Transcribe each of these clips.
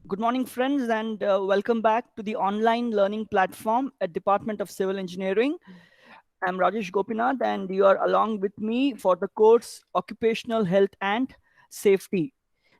Good morning, friends, and welcome back to the online learning platform at Department of Civil Engineering. I'm Rajesh Gopinath, and you are along with me for the course Occupational Health and Safety.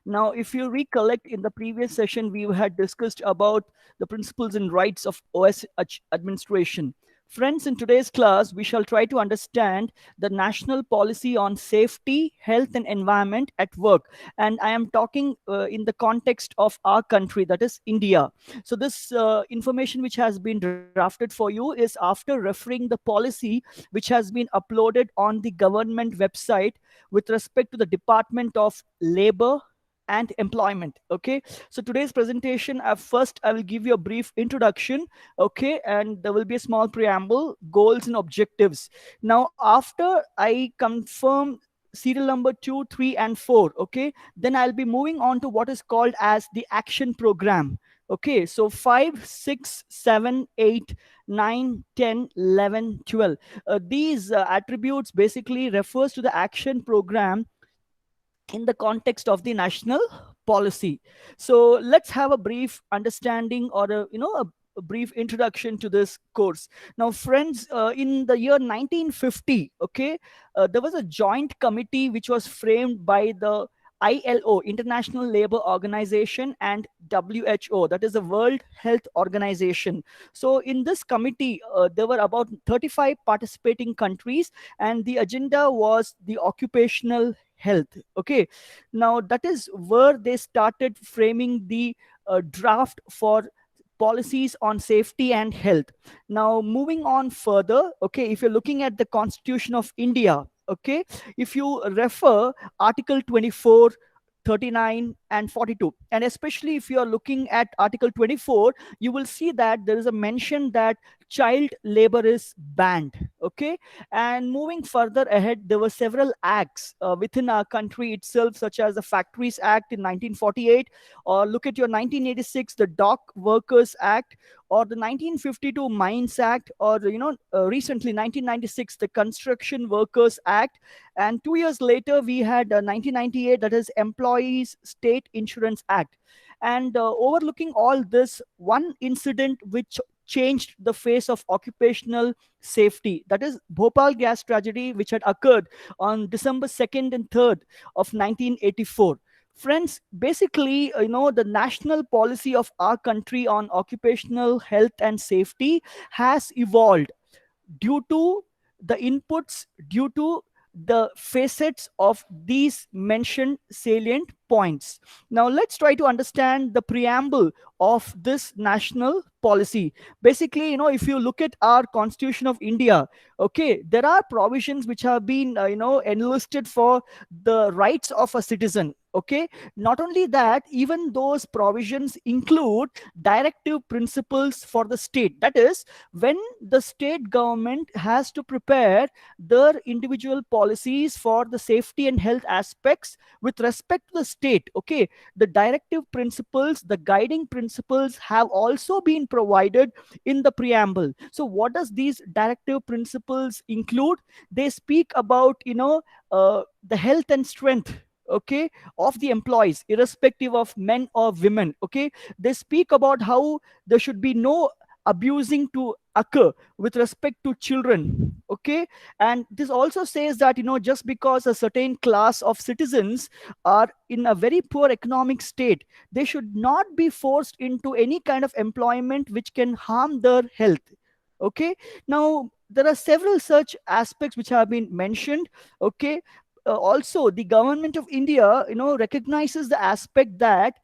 Now, if you recollect, in the previous session, we had discussed about the principles and rights of OS administration. Friends, in today's class, we shall try to understand the national policy on safety, health, and environment at work. And I am talking in the context of our country, that is India. So, this information which has been drafted for you is after referring the policy which has been uploaded on the government website with respect to the Department of Labor and employment. Okay, so today's presentation, first I will give you a brief introduction. Okay, and there will be a small preamble, goals and objectives. Now after I confirm serial number 2, 3, and 4, okay, then I'll be moving on to what is called as the action program. Okay, so 5, 6, 7, 8, 9, 10, 11, 12. These attributes basically refers to the action program in the context of the national policy. So let's have a brief understanding, or a brief introduction to this course. Now friends, in the year 1950, okay, there was a joint committee which was framed by the ILO, International Labor Organization, and WHO, that is the World Health Organization. So in this committee, there were about 35 participating countries, and the agenda was the occupational health. Okay, now that is where they started framing the draft for policies on safety and health. Now moving on further, okay, if you're looking at the Constitution of India, okay, if you refer article 24, 39, and 42, and especially if you are looking at article 24, you will see that there is a mention that child labor is banned. Okay, and moving further ahead, there were several acts within our country itself, such as the Factories Act in 1948, or look at your 1986, the Dock Workers Act, or the 1952 Mines Act, or recently 1996, the Construction Workers Act, and 2 years later we had 1998, that is Employees State Insurance Act. And overlooking all this, one incident which changed the face of occupational safety, that is Bhopal gas tragedy, which had occurred on December 2nd and 3rd of 1984. Friends, basically, the national policy of our country on occupational health and safety has evolved due to the inputs, due to the facets of these mentioned salient points. Now let's try to understand the preamble of this national policy. Basically, if you look at our Constitution of India, okay, there are provisions which have been enlisted for the rights of a citizen. Okay, not only that, even those provisions include directive principles for the state. That is, when the state government has to prepare their individual policies for the safety and health aspects with respect to the state, okay, the directive principles, the guiding principles have also been provided in the preamble. So what does these directive principles include? They speak about the health and strength, okay, of the employees, irrespective of men or women. Okay, they speak about how there should be no abusing to occur with respect to children. Okay, and this also says that just because a certain class of citizens are in a very poor economic state, they should not be forced into any kind of employment which can harm their health. Okay, now there are several such aspects which have been mentioned. Okay, also the government of India recognizes the aspect that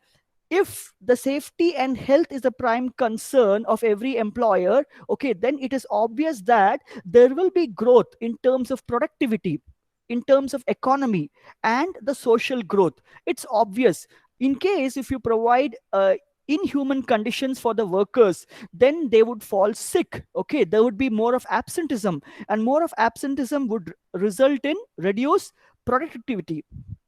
if the safety and health is a prime concern of every employer, okay, then it is obvious that there will be growth in terms of productivity, in terms of economy, and the social growth. It's obvious. In case if you provide inhuman conditions for the workers, then they would fall sick. Okay, there would be more of absenteeism, and more of absenteeism would result in reduced productivity.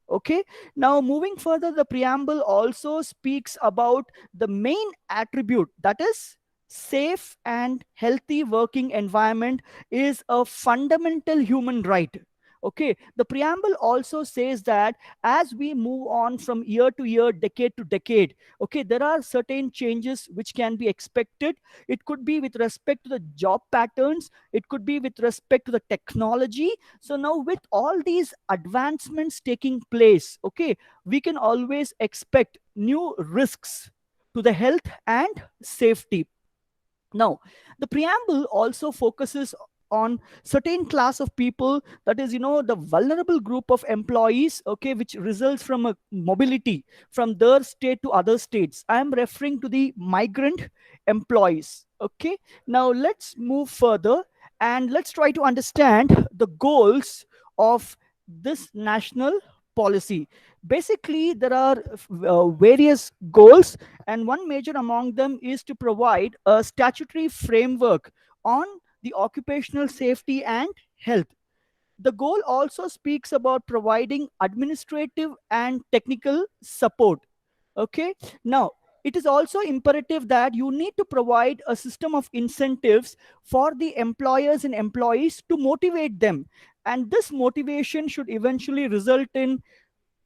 Okay, now moving further, the preamble also speaks about the main attribute, that is safe and healthy working environment is a fundamental human right. Okay, the preamble also says that as we move on from year to year, decade to decade, okay, there are certain changes which can be expected. It could be with respect to the job patterns, it could be with respect to the technology. So now with all these advancements taking place, okay, we can always expect new risks to the health and safety. Now, the preamble also focuses on certain class of people, that is, the vulnerable group of employees, okay, which results from a mobility from their state to other states. I am referring to the migrant employees. Okay, now let's move further and let's try to understand the goals of this national policy. Basically, there are various goals, and one major among them is to provide a statutory framework on the occupational safety and health. The goal also speaks about providing administrative and technical support. Okay, now it is also imperative that you need to provide a system of incentives for the employers and employees to motivate them, and this motivation should eventually result in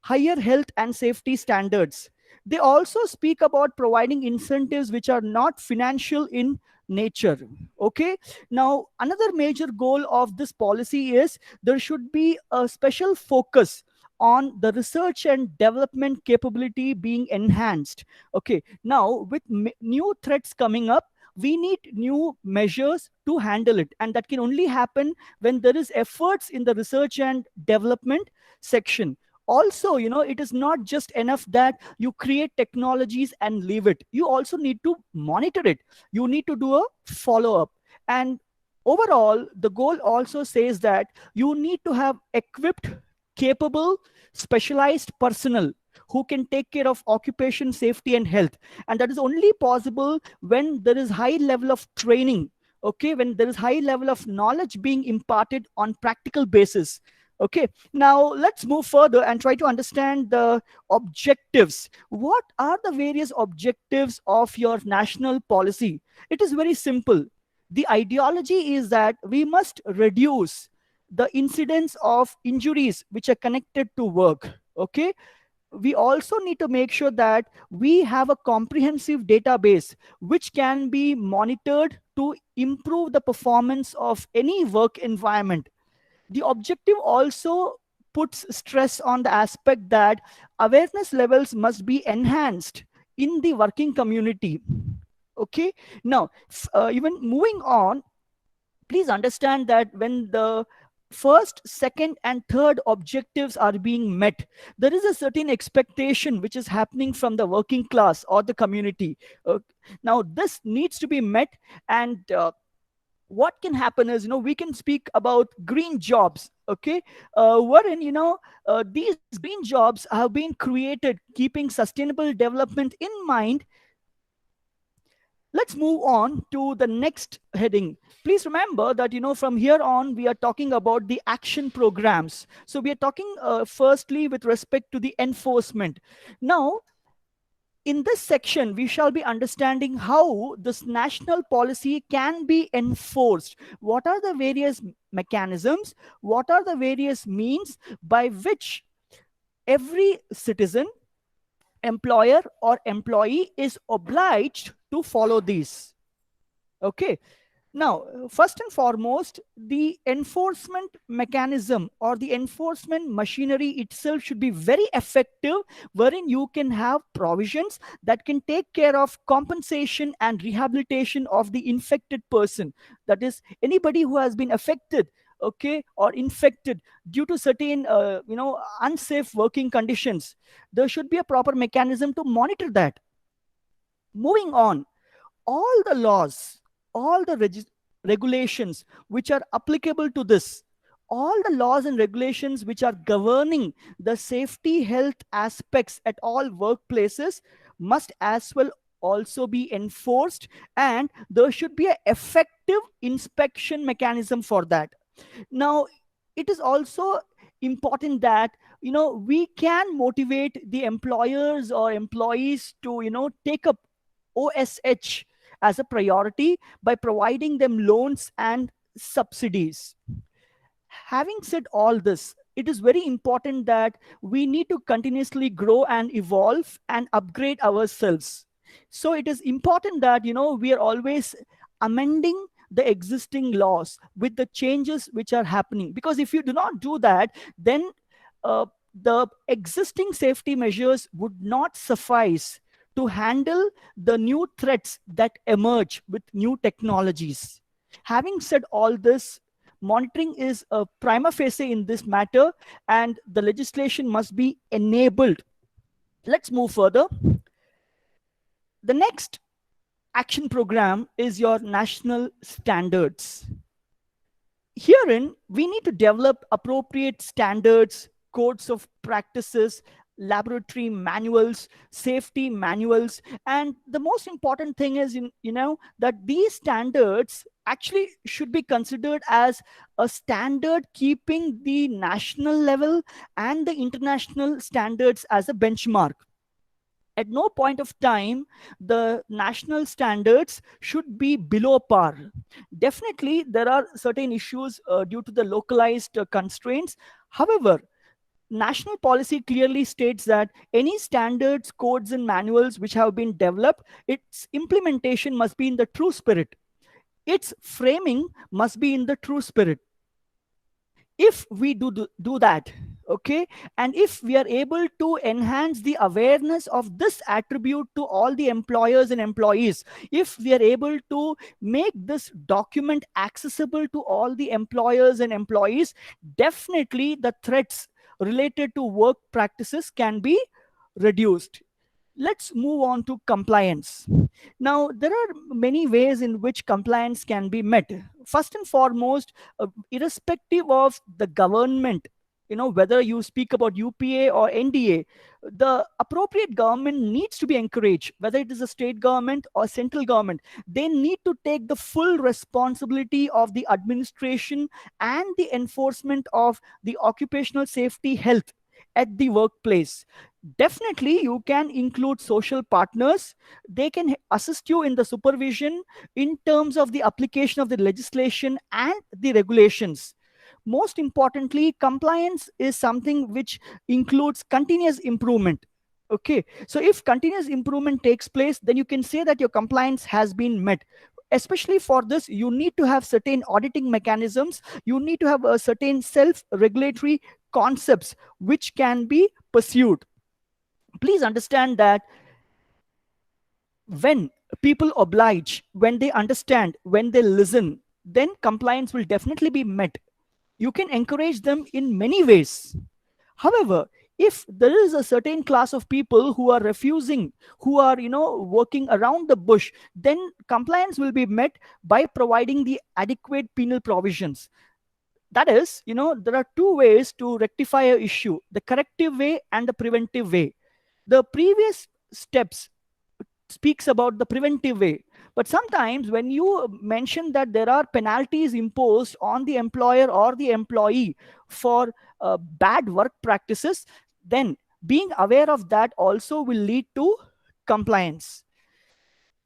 higher health and safety standards. They also speak about providing incentives which are not financial in nature. Okay. Now, another major goal of this policy is there should be a special focus on the research and development capability being enhanced. Okay. Now, with new threats coming up, we need new measures to handle it, and that can only happen when there is efforts in the research and development section. Also, it is not just enough that you create technologies and leave it. You also need to monitor it. You need to do a follow up. And overall, the goal also says that you need to have equipped, capable, specialized personnel who can take care of occupation safety and health, and that is only possible when there is high level of training. Okay, when there is high level of knowledge being imparted on practical basis. Okay, now let's move further and try to understand the objectives. What are the various objectives of your national policy? It is very simple. The ideology is that we must reduce the incidence of injuries which are connected to work. Okay, we also need to make sure that we have a comprehensive database which can be monitored to improve the performance of any work environment. The objective also puts stress on the aspect that awareness levels must be enhanced in the working community. Okay, now even moving on, please understand that when the first, second, and third objectives are being met, there is a certain expectation which is happening from the working class or the community. Now this needs to be met, and what can happen is, we can speak about green jobs. Okay, wherein, these green jobs have been created keeping sustainable development in mind. Let's move on to the next heading. Please remember that, from here on, we are talking about the action programs. So we are talking firstly with respect to the enforcement. Now, in this section, we shall be understanding how this national policy can be enforced. What are the various mechanisms? What are the various means by which every citizen, employer, or employee is obliged to follow these? Okay, now, first and foremost, the enforcement mechanism or the enforcement machinery itself should be very effective, wherein you can have provisions that can take care of compensation and rehabilitation of the infected person. That is, anybody who has been affected, okay, or infected due to certain, unsafe working conditions. There should be a proper mechanism to monitor that. Moving on, all the laws, all the regulations which are applicable to this, all the laws and regulations which are governing the safety health aspects at all workplaces must as well also be enforced, and there should be an effective inspection mechanism for that. Now, it is also important that, we can motivate the employers or employees to, take up OSH as a priority by providing them loans and subsidies. Having said all this, it is very important that we need to continuously grow and evolve and upgrade ourselves. So it is important that we are always amending the existing laws with the changes which are happening, because if you do not do that, then uh, the existing safety measures would not suffice to handle the new threats that emerge with new technologies. Having said all this, monitoring is a prima facie in this matter, and the legislation must be enabled. Let's move further. The next action program is your national standards. Herein, we need to develop appropriate standards, codes of practices, laboratory manuals, safety manuals, and the most important thing is, that these standards actually should be considered as a standard, keeping the national level and the international standards as a benchmark. At no point of time the national standards should be below par. Definitely there are certain issues due to the localized constraints. However, national policy clearly states that any standards, codes and manuals which have been developed, its implementation must be in the true spirit, its framing must be in the true spirit. If we do that, okay, and if we are able to enhance the awareness of this attribute to all the employers and employees, if we are able to make this document accessible to all the employers and employees, definitely the threats related to work practices can be reduced. Let's move on to compliance. Now, there are many ways in which compliance can be met. First and foremost, irrespective of the government, whether you speak about UPA or NDA, the appropriate government needs to be encouraged, whether it is a state government or central government. They need to take the full responsibility of the administration and the enforcement of the occupational safety health at the workplace. Definitely you can include social partners. They can assist you in the supervision in terms of the application of the legislation and the regulations. Most importantly, compliance is something which includes continuous improvement. Okay, so if continuous improvement takes place, then you can say that your compliance has been met. Especially for this, you need to have certain auditing mechanisms, you need to have a certain self regulatory concepts which can be pursued. Please understand that when people oblige, when they understand, when they listen, then compliance will definitely be met. You can encourage them in many ways. However, if there is a certain class of people who are refusing, who are working around the bush, then compliance will be met by providing the adequate penal provisions. That is, there are two ways to rectify a issue: the corrective way and the preventive way. The previous steps speaks about the preventive way, but sometimes when you mention that there are penalties imposed on the employer or the employee for bad work practices, then being aware of that also will lead to compliance.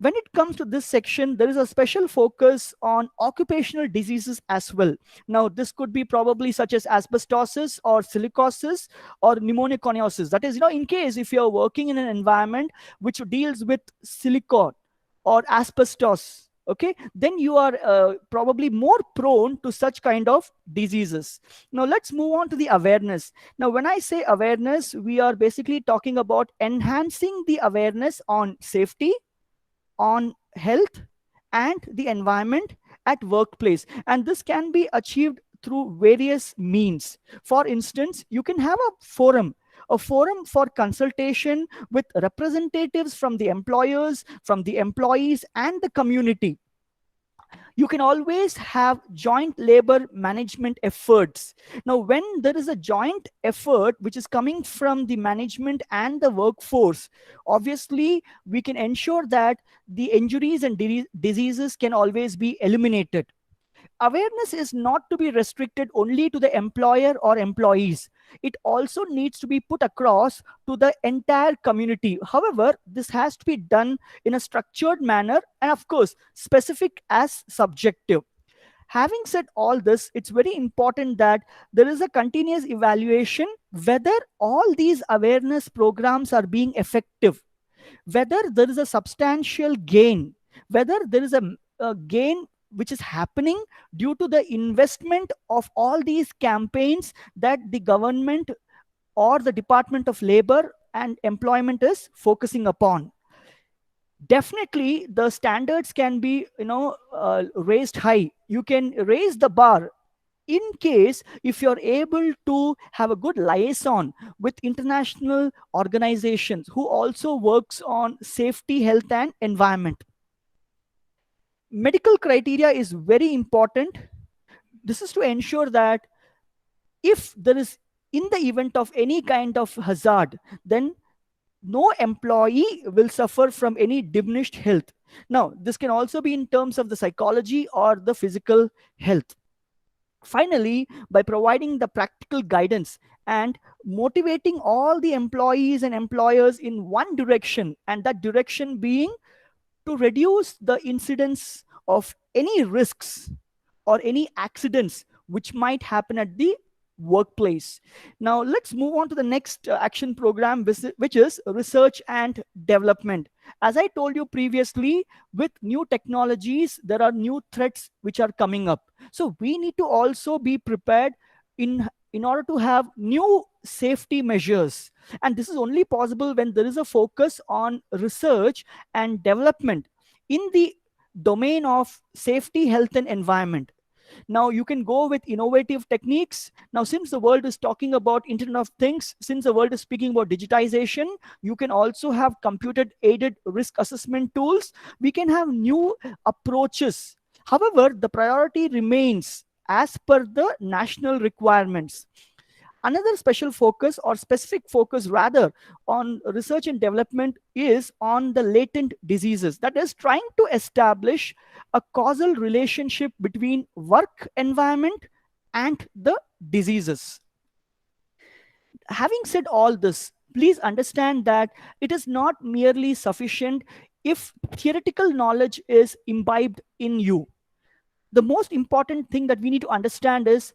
When it comes to this section, there is a special focus on occupational diseases as well. Now, this could be probably such as asbestosis or silicosis or pneumoconiosis. That is, in case if you're working in an environment which deals with silicon or asbestos, okay, then you are probably more prone to such kind of diseases. Now, let's move on to the awareness. Now, when I say awareness, we are basically talking about enhancing the awareness on safety, on health and the environment at workplace, and this can be achieved through various means. For instance, you can have a forum for consultation with representatives from the employers, from the employees and the community. You can always have joint labor management efforts. Now, when there is a joint effort which is coming from the management and the workforce, obviously we can ensure that the injuries and diseases can always be eliminated. Awareness is not to be restricted only to the employer or employees. It also needs to be put across to the entire community. However, this has to be done in a structured manner and, of course, specific as subjective. Having said all this, it's very important that there is a continuous evaluation whether all these awareness programs are being effective, whether there is a substantial gain, whether there is a gain which is happening due to the investment of all these campaigns that the government or the Department of Labor and Employment is focusing upon. Definitely the standards can be raised high. You can raise the bar in case if you're able to have a good liaison with international organizations who also works on safety, health and environment. Medical criteria is very important. This is to ensure that if there is, in the event of any kind of hazard, then no employee will suffer from any diminished health. Now this can also be in terms of the psychology or the physical health. Finally, by providing the practical guidance and motivating all the employees and employers in one direction, and that direction being to reduce the incidence of any risks or any accidents which might happen at the workplace. Now, let's move on to the next action program, which is research and development. As I told you previously, with new technologies, there are new threats which are coming up. So we need to also be prepared in order to have new safety measures. And this is only possible when there is a focus on research and development in the domain of safety, health, and environment. Now you can go with innovative techniques. Now, since the world is talking about Internet of Things, since the world is speaking about digitization, you can also have computer aided risk assessment tools. We can have new approaches. However, the priority remains as per the national requirements. Another special focus, or specific focus rather, on research and development is on the latent diseases. That is, trying to establish a causal relationship between work environment and the diseases. Having said all this, please understand that it is not merely sufficient if theoretical knowledge is imbibed in you. The most important thing that we need to understand is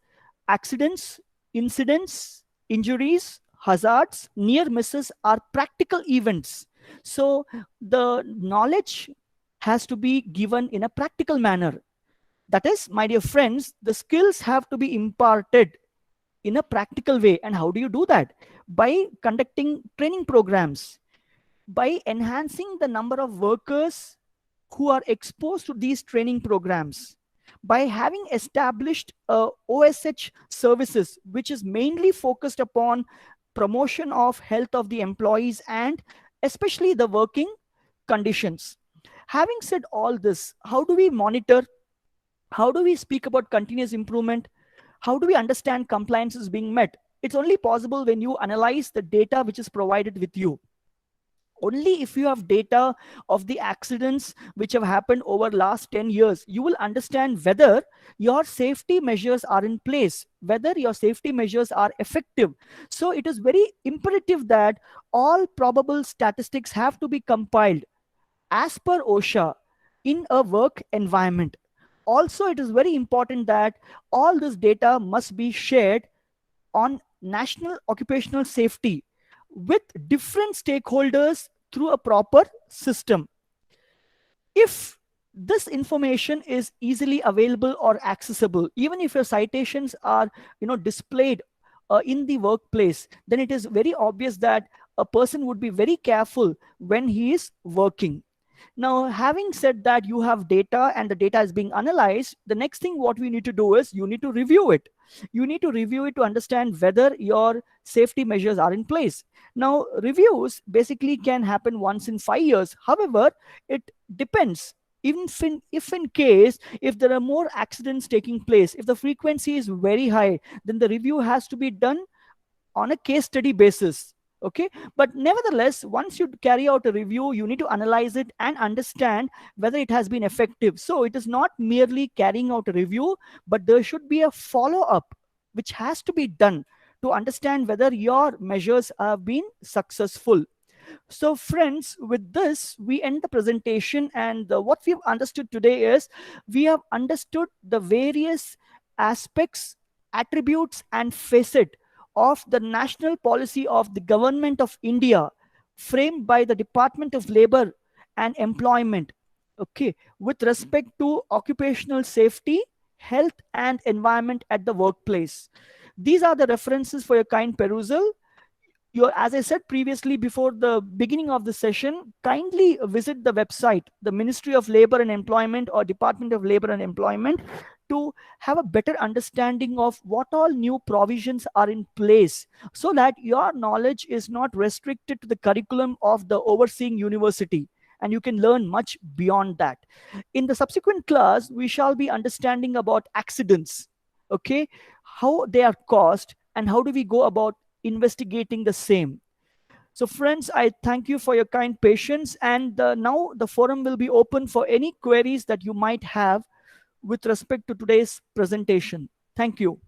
accidents, incidents, injuries, hazards, near misses are practical events. So the knowledge has to be given in a practical manner. That is, my dear friends, the skills have to be imparted in a practical way. And how do you do that? By conducting training programs, by enhancing the number of workers who are exposed to these training programs, by having established OSH services, which is mainly focused upon promotion of health of the employees and especially the working conditions. Having said all this, how do we monitor? How do we speak about continuous improvement? How do we understand compliance is being met? It's only possible when you analyze the data which is provided with you. Only if you have data of the accidents which have happened over last 10 years, you will understand whether your safety measures are in place, whether your safety measures are effective. So it is very imperative that all probable statistics have to be compiled as per OSHA in a work environment. Also, it is very important that all this data must be shared on national occupational safety with different stakeholders through a proper system. If this information is easily available or accessible, even if your citations are displayed in the workplace, then it is very obvious that a person would be very careful when he is working. Now, having said that, you have data and the data is being analyzed. The next thing what we need to do is you need to review it. You need to review it to understand whether your safety measures are in place. Now, reviews basically can happen once in 5 years. However, it depends. Even if in case, if there are more accidents taking place, if the frequency is very high, then the review has to be done on a case study basis. Okay, but nevertheless, once you carry out a review, you need to analyze it and understand whether it has been effective. So it is not merely carrying out a review, but there should be a follow-up which has to be done to understand whether your measures have been successful. So, friends, with this, we end the presentation. And what we've understood today is we have understood the various aspects, attributes, and facet of the national policy of the government of India, framed by the Department of Labor and Employment. Okay, with respect to occupational safety, health, and environment at the workplace. These are the references for your kind perusal. As I said previously before the beginning of the session, kindly visit the website, the Ministry of Labor and Employment or Department of Labor and Employment, to have a better understanding of what all new provisions are in place, so that your knowledge is not restricted to the curriculum of the overseeing university, and you can learn much beyond that. In the subsequent class, we shall be understanding about accidents, okay, how they are caused and how do we go about investigating the same. So, friends, I thank you for your kind patience. And now the forum will be open for any queries that you might have with respect to today's presentation. Thank you.